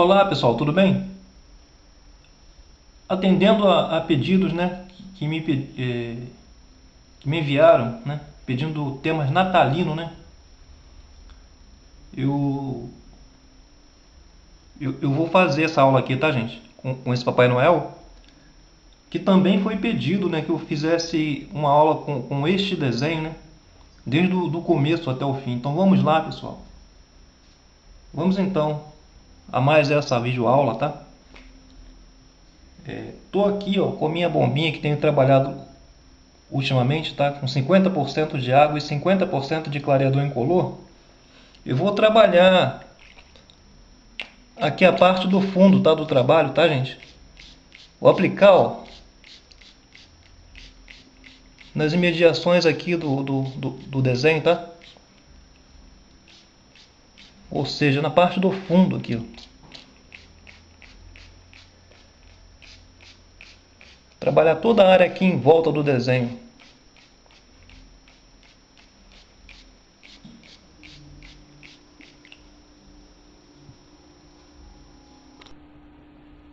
Olá pessoal, tudo bem? Atendendo a pedidos, né, que me enviaram, né, pedindo temas natalino, né, eu, eu vou fazer essa aula aqui, tá gente? Com esse Papai Noel, que também foi pedido, né, que eu fizesse uma aula com este desenho, né, desde o do começo até o fim. Então vamos lá pessoal, vamos então a mais essa videoaula, tá? Tô aqui ó, com a minha bombinha que tenho trabalhado ultimamente, tá? Com 50% de água e 50% de clareador incolor. Eu vou trabalhar aqui a parte do fundo, tá? Do trabalho, tá, gente? Vou aplicar, ó, nas imediações aqui do desenho, tá? Ou seja, na parte do fundo aqui, ó. Trabalhar toda a área aqui em volta do desenho.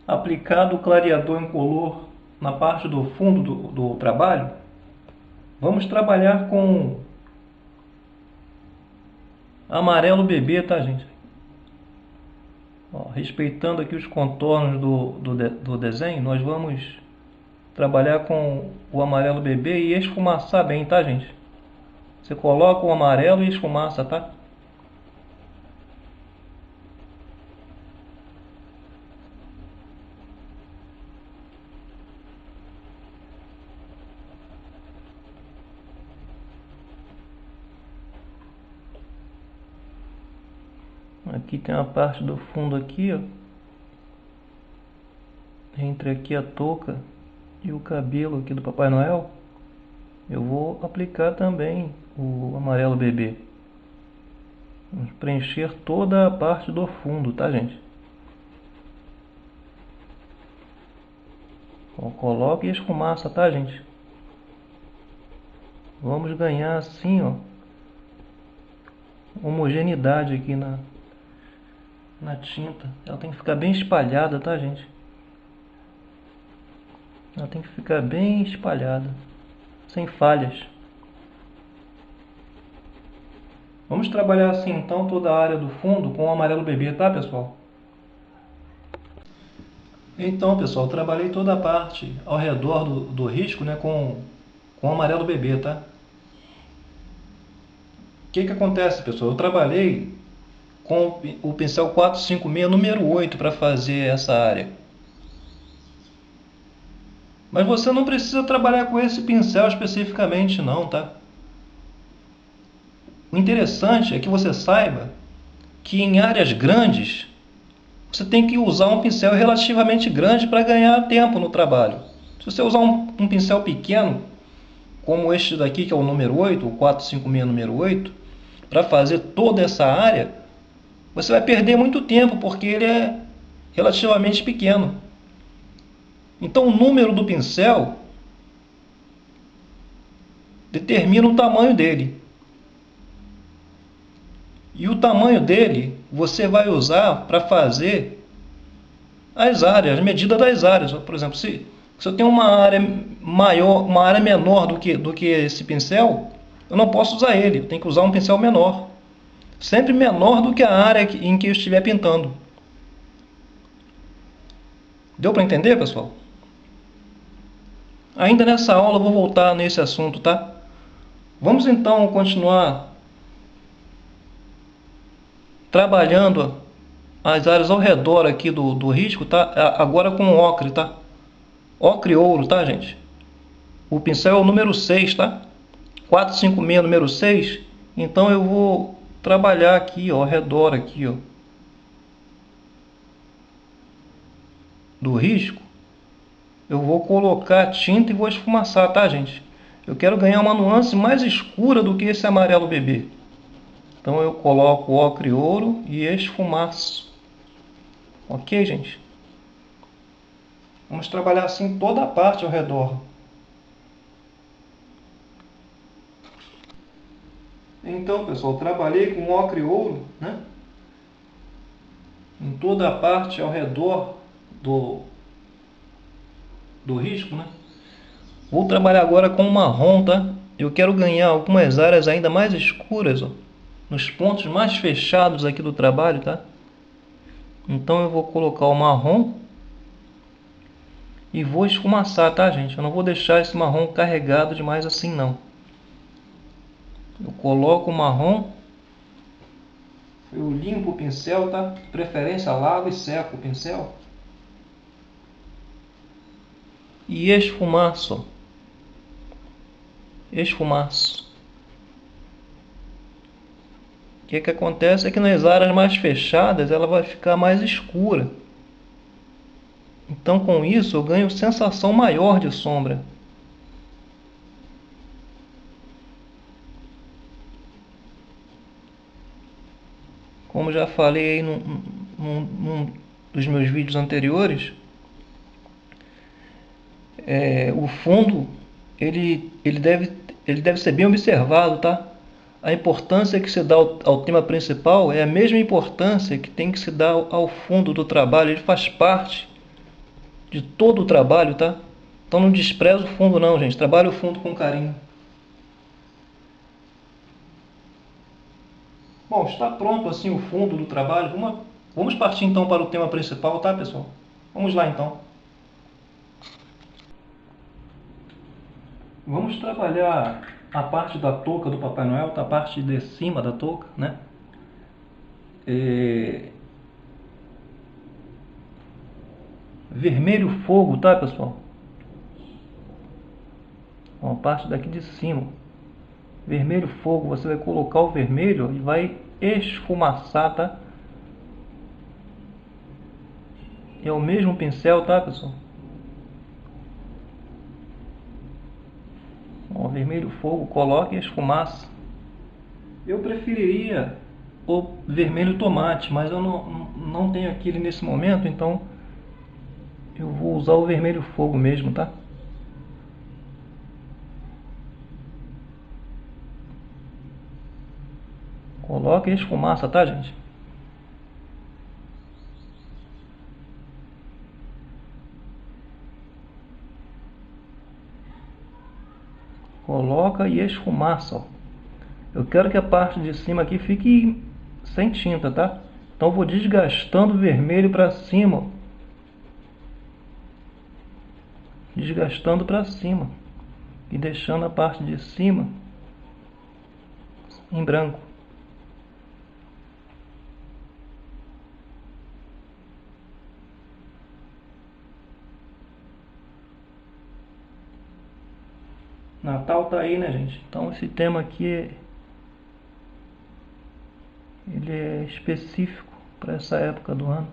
Aplicado o clareador incolor na parte do fundo do trabalho, vamos trabalhar com amarelo bebê, tá, gente? Ó, respeitando aqui os contornos do desenho, nós vamos trabalhar com o amarelo bebê e esfumaçar bem, tá, gente? Você coloca o amarelo e esfumaça, tá? Aqui tem a parte do fundo aqui, ó. Entre aqui a touca e o cabelo aqui do Papai Noel, eu vou aplicar também o amarelo bebê. Vamos preencher toda a parte do fundo, tá, gente? Ó, coloca e esfumaça, tá, gente? Vamos ganhar assim, ó, homogeneidade aqui na tinta. Ela tem que ficar bem espalhada, tá, gente? Ela tem que ficar bem espalhada, sem falhas. Vamos trabalhar assim então toda a área do fundo com o amarelo bebê, tá, pessoal? Então, pessoal, trabalhei toda a parte ao redor do risco, né, com o amarelo bebê, tá? O que acontece, pessoal? Eu trabalhei com o pincel 456 número 8 para fazer essa área. Mas você não precisa trabalhar com esse pincel especificamente não, tá? O interessante é que você saiba que em áreas grandes você tem que usar um pincel relativamente grande para ganhar tempo no trabalho. Se você usar um pincel pequeno, como este daqui que é o número 8, o 456 número 8, para fazer toda essa área, você vai perder muito tempo porque ele é relativamente pequeno. Então o número do pincel determina o tamanho dele. E o tamanho dele você vai usar para fazer as áreas, a medida das áreas. Por exemplo, se eu tenho uma área maior, uma área menor do que esse pincel, eu não posso usar ele, eu tenho que usar um pincel menor. Sempre menor do que a área em que eu estiver pintando. Deu para entender, pessoal? Ainda nessa aula eu vou voltar nesse assunto, tá? Vamos então continuar trabalhando as áreas ao redor aqui do risco, tá? Agora com ocre, tá? Ocre ouro, tá, gente? O pincel é o número 6, tá? 456 número 6. Então eu vou trabalhar aqui, ó, ao redor aqui, ó, do risco. Eu vou colocar tinta e vou esfumaçar, tá, gente? Eu quero ganhar uma nuance mais escura do que esse amarelo bebê. Então eu coloco ocre ouro e esfumaço. Ok, gente? Vamos trabalhar assim toda a parte ao redor. Então, pessoal, trabalhei com ocre ouro, né? em toda a parte ao redor do risco, né? Vou trabalhar agora com o marrom, tá? Eu quero ganhar algumas áreas ainda mais escuras, ó, nos pontos mais fechados aqui do trabalho, tá? Então eu vou colocar o marrom e vou esfumaçar, tá, gente? Eu não vou deixar esse marrom carregado demais assim, não. Eu coloco o marrom, eu limpo o pincel, tá? De preferência lavo e seco o pincel. E esfumaço, ó. Esfumaço. O que acontece é que nas áreas mais fechadas ela vai ficar mais escura. Então com isso eu ganho sensação maior de sombra. Como já falei aí num dos meus vídeos anteriores, o fundo ele deve ser bem observado, tá? A importância que se dá ao tema principal é a mesma importância que tem que se dar ao fundo do trabalho. Ele faz parte de todo o trabalho, tá? Então não despreza o fundo não, gente. Trabalhe o fundo com carinho. Bom, está pronto assim o fundo do trabalho. Vamos partir então para o tema principal, tá, pessoal? Vamos lá então. Vamos trabalhar a parte da touca do Papai Noel, tá? A parte de cima da touca, né? Vermelho fogo, tá, pessoal? Ó, a parte daqui de cima. Vermelho fogo, você vai colocar o vermelho e vai esfumaçar, tá? É o mesmo pincel, tá, pessoal? Ó, vermelho fogo, coloque e esfumaça. Eu preferiria o vermelho tomate, mas eu não tenho aquele nesse momento, então eu vou usar o vermelho fogo mesmo, tá? Coloque e esfumaça, tá, gente? Coloca e esfumaça, ó. Eu quero que a parte de cima aqui fique sem tinta, tá? Então vou desgastando o vermelho para cima, ó. Desgastando para cima e deixando a parte de cima em branco. Natal tá aí, né, gente? Então esse tema aqui ele é específico para essa época do ano.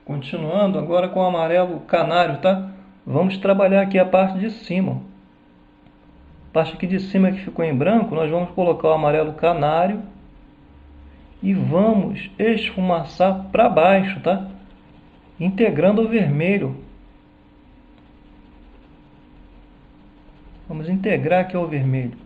Continuando agora com o amarelo canário, tá? Vamos trabalhar aqui a parte de cima. A parte aqui de cima que ficou em branco, nós vamos colocar o amarelo canário e vamos esfumaçar para baixo, tá? Integrando o vermelho. Vamos integrar aqui o vermelho.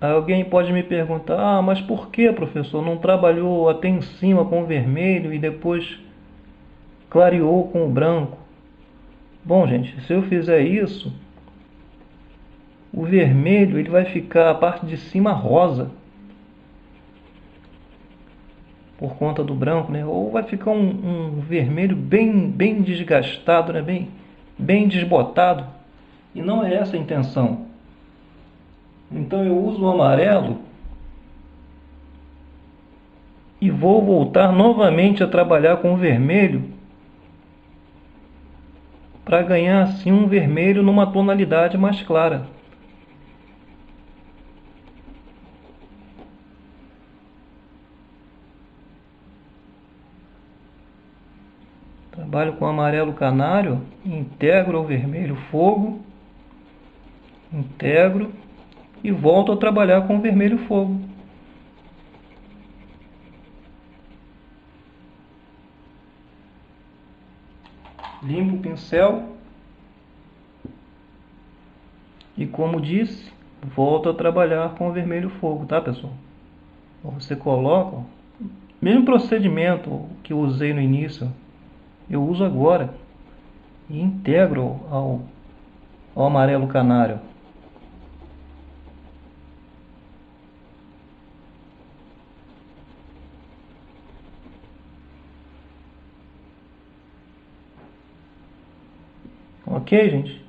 Aí alguém pode me perguntar, mas por que, professor, não trabalhou até em cima com o vermelho e depois clareou com o branco? Bom, gente, se eu fizer isso, o vermelho ele vai ficar a parte de cima rosa, por conta do branco, né? Ou vai ficar um vermelho bem desgastado, né? Bem desbotado. E não é essa a intenção. Então eu uso o amarelo e vou voltar novamente a trabalhar com o vermelho para ganhar assim um vermelho numa tonalidade mais clara. Trabalho com amarelo canário, integro o vermelho fogo, integro e volto a trabalhar com o vermelho fogo. limpo o pincel e, como disse, volto a trabalhar com o vermelho fogo, tá, pessoal? Você coloca, mesmo procedimento que eu usei no início, eu uso agora e integro ao amarelo canário. Ok, gente?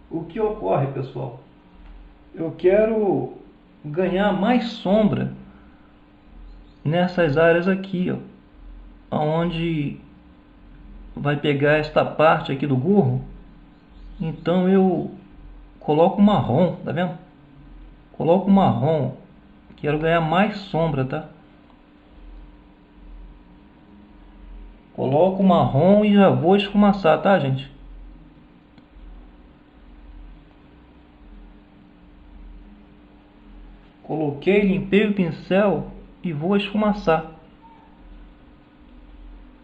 O que ocorre, pessoal? Eu quero ganhar mais sombra nessas áreas aqui, ó, onde vai pegar esta parte aqui do gorro. Então eu coloco marrom, tá vendo? Coloco marrom. Quero ganhar mais sombra, tá? Coloco marrom e já vou esfumaçar, tá, gente? Coloquei, limpei o pincel e vou esfumaçar.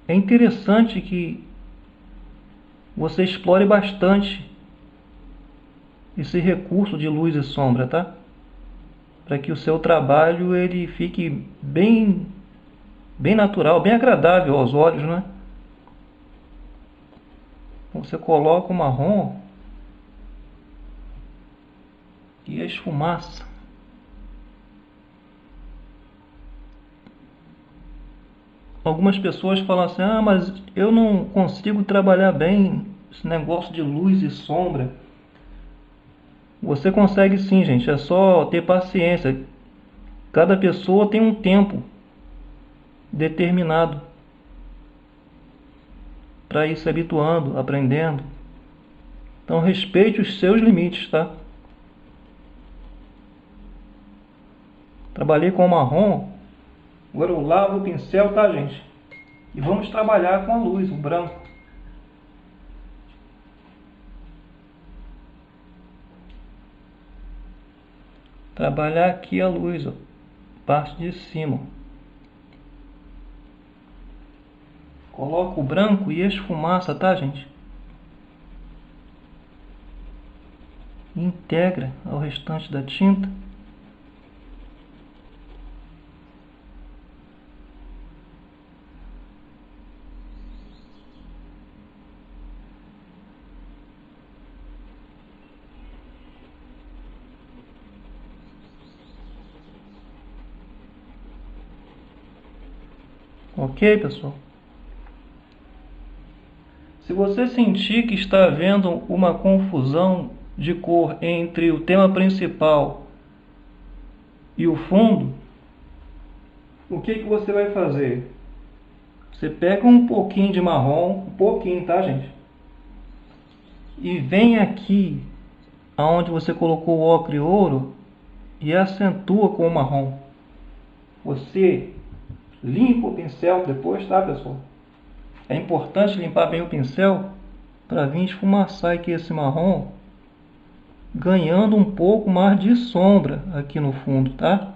É interessante que você explore bastante esse recurso de luz e sombra, tá? Para que o seu trabalho ele fique bem natural, bem agradável aos olhos, né? Você coloca o marrom e a esfumaça. Algumas pessoas falam assim: ah, mas eu não consigo trabalhar bem esse negócio de luz e sombra. Você consegue sim, gente, é só ter paciência. Cada pessoa tem um tempo determinado para ir se habituando, aprendendo. Então respeite os seus limites, tá? Trabalhei com o marrom, agora eu lavo o pincel, tá, gente? E vamos trabalhar com a luz, o branco. Trabalhar aqui a luz, ó, parte de cima. Coloco o branco e esfumaça, tá, gente? Integra ao restante da tinta. Ok, pessoal? Se você sentir que está havendo uma confusão de cor entre o tema principal e o fundo, o que você vai fazer? Você pega um pouquinho de marrom, um pouquinho, tá, gente? E vem aqui aonde você colocou o ocre e ouro e acentua com o marrom. Você limpa o pincel depois, tá, pessoal? É importante limpar bem o pincel para vir esfumaçar aqui esse marrom, ganhando um pouco mais de sombra aqui no fundo, tá?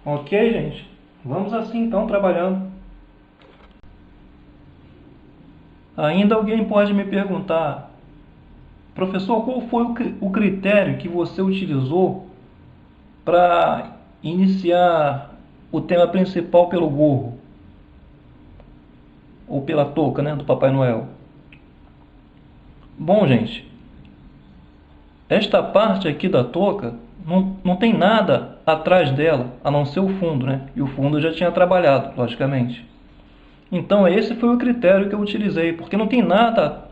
Ok, gente? Vamos assim então trabalhando. Ainda alguém pode me perguntar: professor, qual foi o critério que você utilizou para iniciar o tema principal pelo gorro? Ou pela touca, né, do Papai Noel? Bom, gente, esta parte aqui da touca não tem nada atrás dela, a não ser o fundo, né? E o fundo eu já tinha trabalhado, logicamente. Então esse foi o critério que eu utilizei, porque não tem nada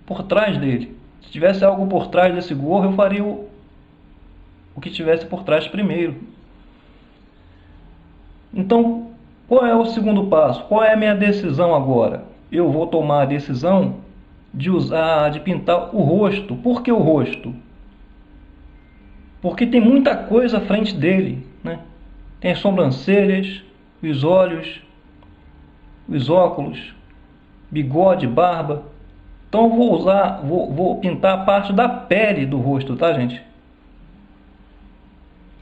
por trás dele. Se tivesse algo por trás desse gorro, eu faria o que tivesse por trás primeiro. Então, qual é o segundo passo? Qual é a minha decisão agora? Eu vou tomar a decisão de pintar o rosto. Por que o rosto? Porque tem muita coisa à frente dele, né? Tem as sobrancelhas, os olhos, os óculos, bigode, barba. Então eu vou pintar a parte da pele do rosto, tá, gente?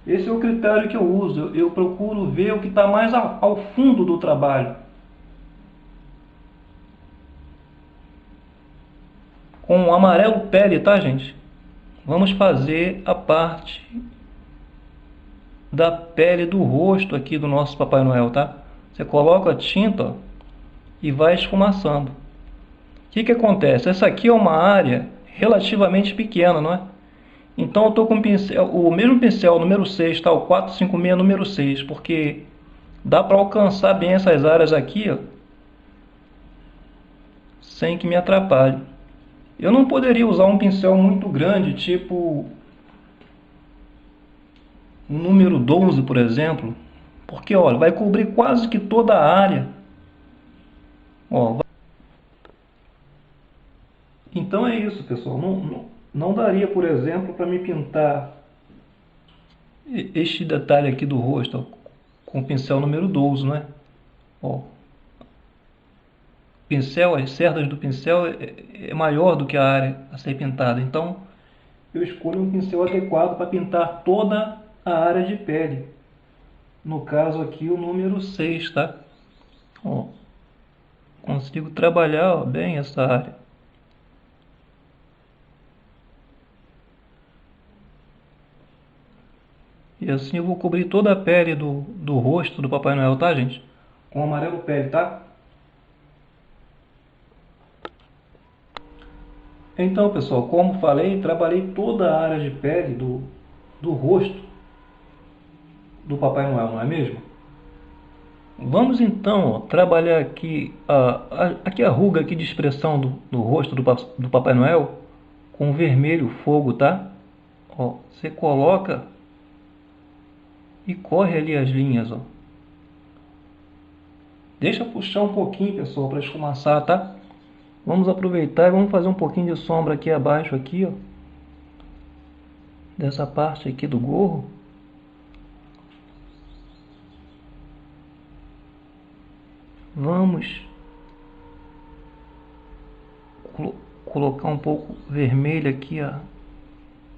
Esse é o critério que eu uso. Eu procuro ver o que está mais ao fundo do trabalho. Com o amarelo pele, tá, gente? Vamos fazer a parte da pele do rosto aqui do nosso Papai Noel, tá? Você coloca a tinta, ó, e vai esfumaçando. O que que acontece? Essa aqui é uma área relativamente pequena, não é? Então eu estou com o mesmo pincel número 6, tá? O 456 número 6, porque dá para alcançar bem essas áreas aqui, ó, sem que me atrapalhe. Eu não poderia usar um pincel muito grande, tipo o número 12, por exemplo, porque olha, vai cobrir quase que toda a área. Ó, então é isso, pessoal. Não daria, por exemplo, para me pintar este detalhe aqui do rosto, ó, com o pincel número 12, não é? Ó, pincel, as cerdas do pincel é maior do que a área a ser pintada. Então, eu escolho um pincel adequado para pintar toda a área de pele. No caso aqui, o número 6, tá? Ó, consigo trabalhar, ó, bem essa área. E assim eu vou cobrir toda a pele do rosto do Papai Noel, tá, gente? Com amarelo pele, tá? Então, pessoal, como falei, trabalhei toda a área de pele do rosto do Papai Noel, não é mesmo? Vamos então, ó, trabalhar aqui aqui a ruga aqui de expressão do rosto do Papai Noel com vermelho fogo, tá? Ó, você coloca e corre ali as linhas, ó. Deixa puxar um pouquinho, pessoal, para esfumaçar, tá? Vamos aproveitar e vamos fazer um pouquinho de sombra aqui abaixo, aqui, ó, dessa parte aqui do gorro. Vamos colocar um pouco vermelho aqui, ó,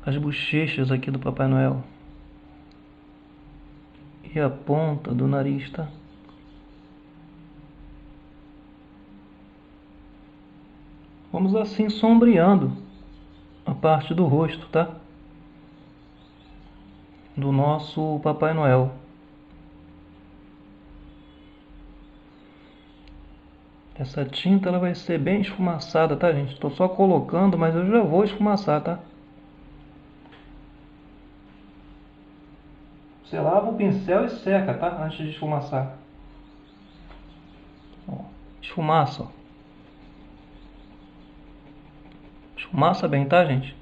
as bochechas aqui do Papai Noel e a ponta do nariz, tá? Vamos assim sombreando a parte do rosto, tá? Do nosso Papai Noel. Essa tinta ela vai ser bem esfumaçada, tá, gente? Estou só colocando, mas eu já vou esfumaçar, tá? Você lava o pincel e seca, tá? Antes de esfumaçar. Ó, esfumaça, ó. Esfumaça bem, tá, gente?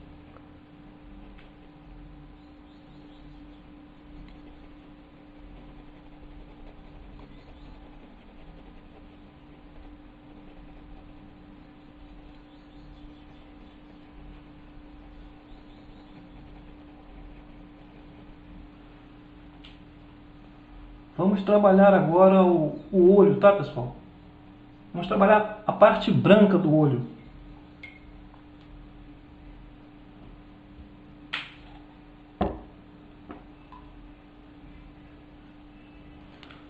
Vamos trabalhar agora o olho, tá, pessoal? Vamos trabalhar a parte branca do olho.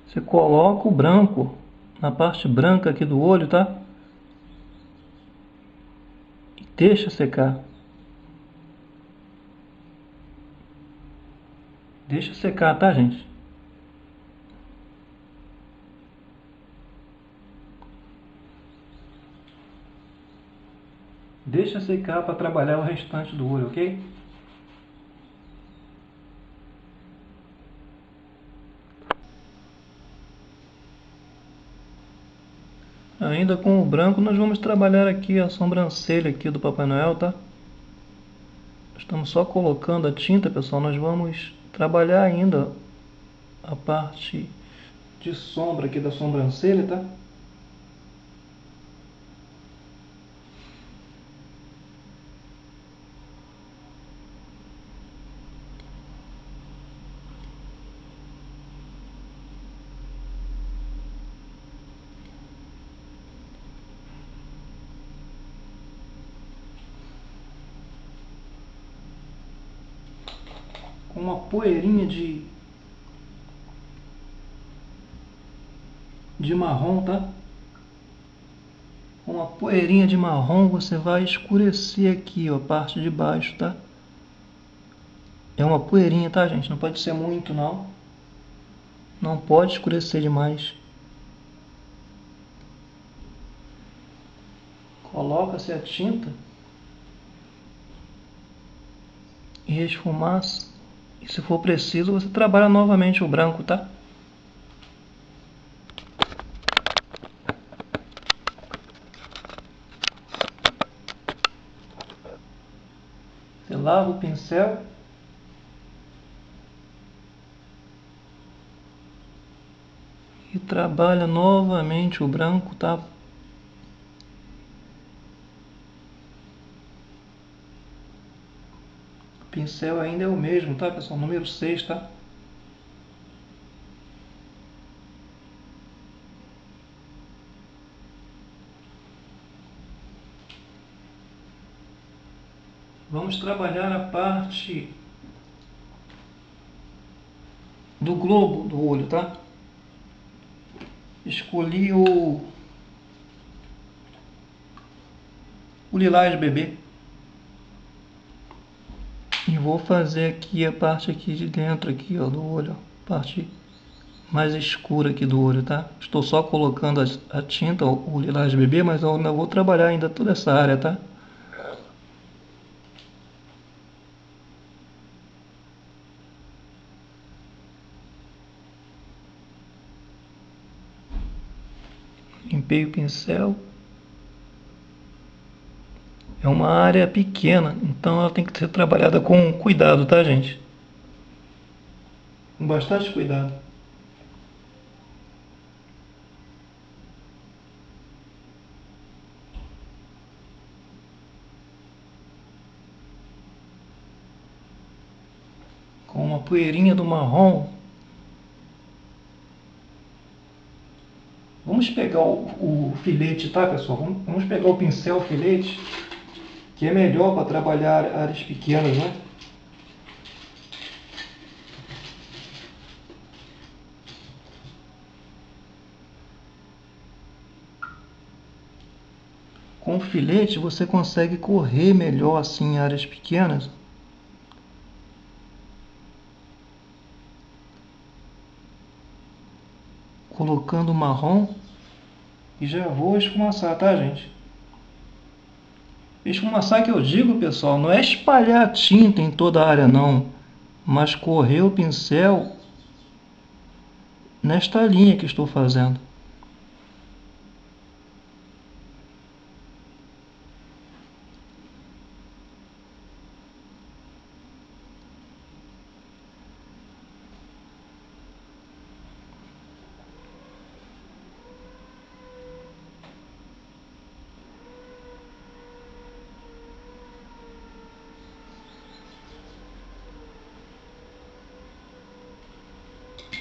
Você coloca o branco na parte branca aqui do olho, tá? E deixa secar. Deixa secar, tá, gente? Deixa secar para trabalhar o restante do olho, ok? Ainda com o branco nós vamos trabalhar aqui a sobrancelha aqui do Papai Noel, tá? Estamos só colocando a tinta, pessoal. Nós vamos trabalhar ainda a parte de sombra aqui da sobrancelha, tá? com uma poeirinha de marrom, tá? Com uma poeirinha de marrom você vai escurecer aqui, ó, a parte de baixo, tá? É uma poeirinha, tá, gente? Não pode ser muito, não. Não pode escurecer demais. Coloca-se a tinta e esfumaça. E se for preciso, você trabalha novamente o branco, tá? Você lava o pincel e trabalha novamente o branco, tá? O pincel ainda é o mesmo, tá, pessoal? Número 6, tá? Vamos trabalhar a parte do globo do olho, tá? Escolhi o lilás bebê. E vou fazer aqui a parte aqui de dentro aqui, ó, do olho, ó, parte mais escura aqui do olho, tá? Estou só colocando a tinta, o lilás bebê, mas eu ainda vou trabalhar ainda toda essa área, tá? Limpei o pincel. É uma área pequena, então ela tem que ser trabalhada com cuidado, tá, gente? Com bastante cuidado. Com uma poeirinha do marrom. Vamos pegar o filete, tá, pessoal? Vamos pegar o pincel filete, que é melhor para trabalhar áreas pequenas, né? Com o filete você consegue correr melhor assim em áreas pequenas. Colocando o marrom e já vou esfumaçar, tá, gente? Esfumaçar que eu digo, pessoal, não é espalhar tinta em toda a área, não, mas correr o pincel nesta linha que estou fazendo.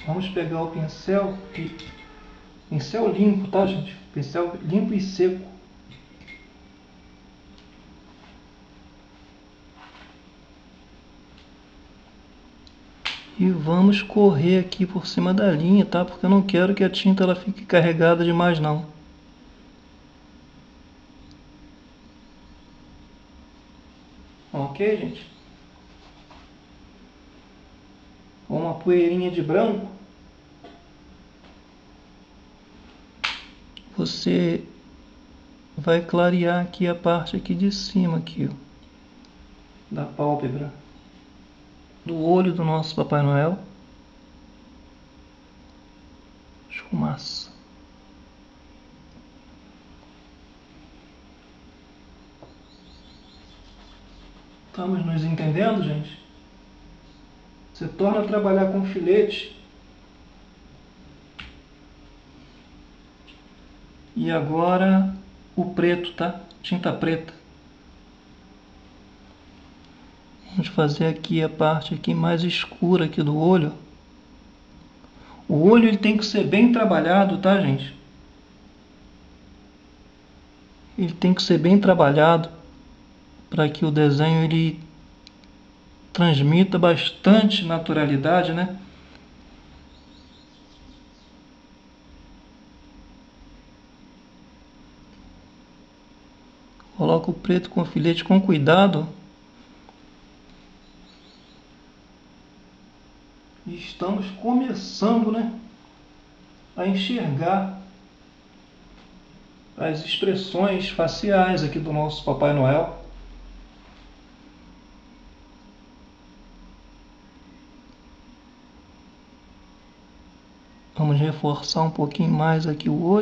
Vamos pegar o pincel limpo, tá, gente? Pincel limpo e seco. E vamos correr aqui por cima da linha, tá? Porque eu não quero que a tinta ela fique carregada demais, não. Ok, gente? Com uma poeirinha de branco, você vai clarear aqui a parte aqui de cima aqui, ó, da pálpebra do olho do nosso Papai Noel. Esfumaça. Estamos nos entendendo, gente? Você torna a trabalhar com filete. E agora o preto, tá? Tinta preta. Vamos fazer aqui a parte aqui mais escura aqui do olho. O olho ele tem que ser bem trabalhado, tá, gente? Ele tem que ser bem trabalhado para que o desenho ele transmita bastante naturalidade, né? Coloca o preto com filete com cuidado. E estamos começando, né, a enxergar as expressões faciais aqui do nosso Papai Noel. Vamos reforçar um pouquinho mais aqui o olho.